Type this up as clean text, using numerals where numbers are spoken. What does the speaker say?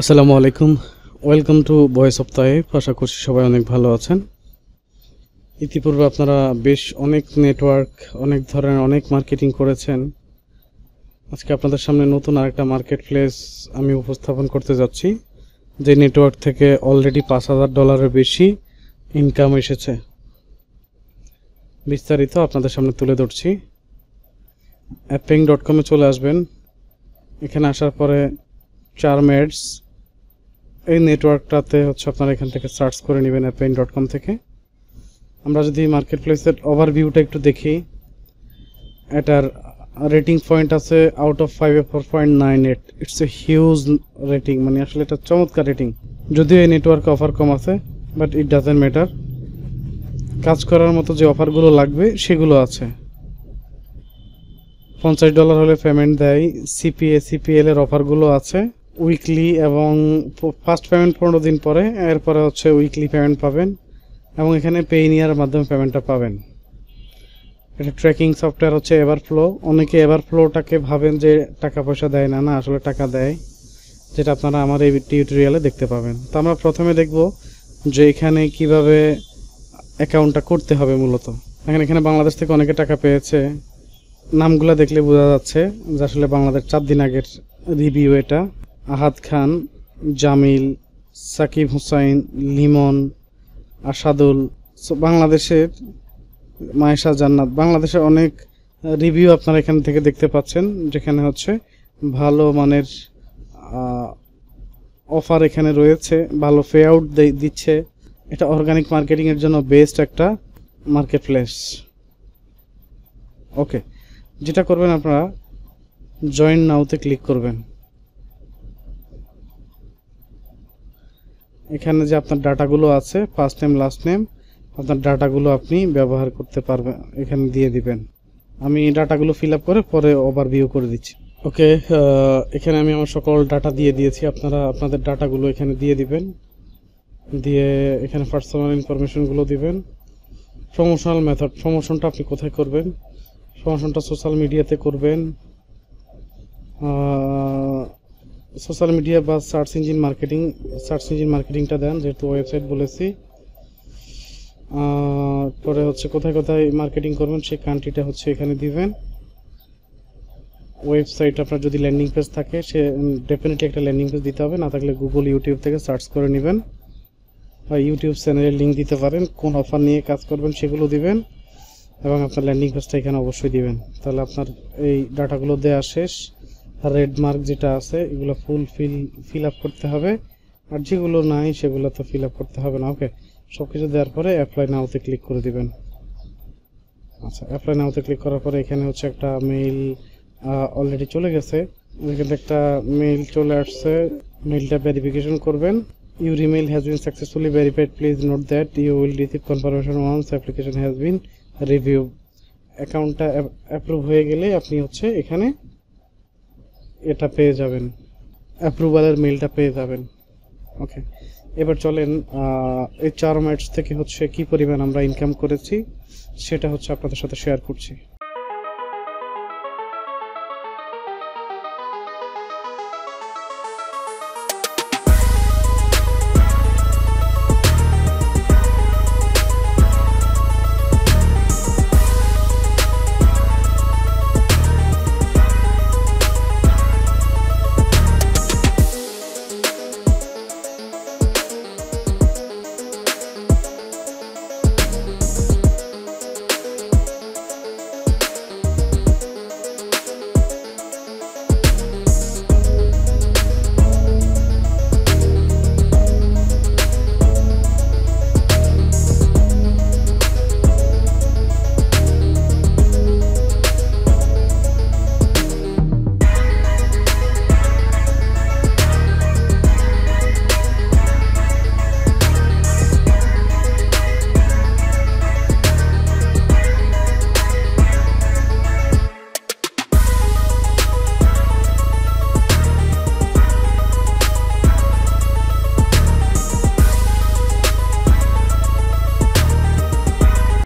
আসসালামু আলাইকুম, welcome to voice of Taif. আশা করছি সবাই অনেক ভালো আছেন। ইতিপূর্বে আপনারা বেশ অনেক নেটওয়ার্ক, অনেক ধরনের অনেক মার্কেটিং করেছেন। আজকে আপনাদের সামনে নতুন আরেকটা মার্কেট প্লেস আমি উপস্থাপন করতে যাচ্ছি, যে নেটওয়ার্ক থেকে অলরেডি $5,000 বেশি ইনকাম এসেছে। বিস্তারিত আপনাদের সামনে তুলে ধরছি। apping.com-এ চলে আসবেন। এখানে আসার পরে চার্মেডস এই নেটওয়ার্কটাতে আপনারা এখান থেকে সার্চ করে নেবেন apping.com থেকে। আমরা যদি মার্কেট প্লেসের ওভারভিউটা একটু দেখি, এটার রেটিং পয়েন্ট আছে out of 5 4.98। It's a huge rating, মানে আসলে এটা চমৎকার রেটিং। যদিও এই নেটওয়ার্কে অফার কম আছে, বাট ইট ডাজেন্ট ম্যাটার। কাজ করার মতো যে অফারগুলো লাগবে সেগুলো আছে। $50 হলে পেমেন্ট দেয়। সিপিএল এর অফারগুলো আছে উইকলি, এবং ফার্স্ট পেমেন্ট 15 দিন পরে, এরপরে উইকলি পেমেন্ট পাবেন, এবং এখানে পেইনিয়ার মাধ্যমে পেমেন্টটা পাবেন। এটা ট্র্যাকিং সফটওয়্যার এভারফ্লো। অনেকে এভারফ্লোটাকে ভাবেন যে টাকা পয়সা দেয় না, না আসলে টাকা দেয়, যেটা আপনারা আমার এই টিউটোরিয়ালে দেখতে পাবেন। তো আমরা প্রথমে দেখব যে এখানে কিভাবে অ্যাকাউন্টটা করতে হবে। মূলত এখানে বাংলাদেশ থেকে অনেকে টাকা পেয়েছে। নামগুলো দেখলে বোঝা যাচ্ছে যে আসলে বাংলাদেশ 4 দিন আগের রিভিউ এটা। আহাদ খান, জামিল, সাকিব হুসাইন, লিমন, আসাদুল, বাংলাদেশের মায়েশা জান্নাত। বাংলাদেশের অনেক রিভিউ আপনারা এখান থেকে দেখতে পাচ্ছেন, যেখানে ভালো মানের অফার এখানে রয়েছে, ভালো পে আউট দিচ্ছে। এটা অর্গানিক মার্কেটিংয়ের জন্য বেস্ট একটা মার্কেট প্লেস। ওকে, যেটা করবেন আপনারা জয়েন নাওতে ক্লিক করবেন। এখানে যে আপনার ডাটাগুলো আছে, ফার্স্ট নেম লাস্ট নেম, আপনার ডাটাগুলো আপনি ব্যবহার করতে পারবেন, এখানে দিয়ে দিবেন। আমি ডাটাগুলো ফিল আপ করে পরে ওভারভিউ করে দিচ্ছি। ওকে, এখানে আমি আমার সকল ডাটা দিয়ে দিয়েছি। আপনারা আপনাদের ডাটাগুলো এখানে দিয়ে দিবেন, দিয়ে এখানে পার্সোনাল ইনফরমেশনগুলো দিবেন। প্রমোশনাল মেথড, প্রমোশনটা আপনি কোথায় করবেন? প্রমোশনটা সোশ্যাল মিডিয়াতে করবেন, সোশ্যাল মিডিয়া বা সার্চ ইঞ্জিন মার্কেটিংটা দেন, যেহেতু ওয়েবসাইট বলেছি। পরে কোথায় কোথায় মার্কেটিং করবেন সেই কান্ট্রিটা এখানে দিবেন। ওয়েবসাইট আপনার যদি ল্যান্ডিং পেজ থাকে, সে ডেফিনেটলি একটা ল্যান্ডিং পেজ দিতে হবে। না থাকলে গুগল, ইউটিউব থেকে সার্চ করে নেবেন, বা ইউটিউব চ্যানেলের লিঙ্ক দিতে পারেন। কোন অফার নিয়ে কাজ করবেন সেগুলো দিবেন, এবং আপনার ল্যান্ডিং পেজটা এখানে অবশ্যই দিবেন। তাহলে আপনার এই ডাটাগুলো দেওয়া শেষ। রেড মার্ক যেটা আছে এগুলো ফিল আপ করতে হবে, আর যেগুলো নাই সেগুলো তো ফিল আপ করতে হবে না। ওকে, সব কিছু দেওয়ার পরে অ্যাপ্লাই নাওতে ক্লিক করে দিবেন। আচ্ছা, অ্যাপ্লাই নাওতে ক্লিক করার পরে এখানে একটা মেইল অলরেডি চলে গেছে। এখানে একটা মেইল চলে আসছে, মেইলটা ভেরিফিকেশন করবেন। Your email has been successfully verified, please note that you will receive confirmation once application has been review. অ্যাকাউন্টটা অ্যাপ্রুভ হয়ে গেলে আপনি এখানে এটা পেয়ে যাবেন, অ্যাপ্রুভালের মেইলটা পেয়ে যাবেন। ওকে, এবার চলেন এই চার্মেডস থেকে কি পরিমাণ আমরা ইনকাম করেছি সেটা আপনাদের সাথে শেয়ার করছি।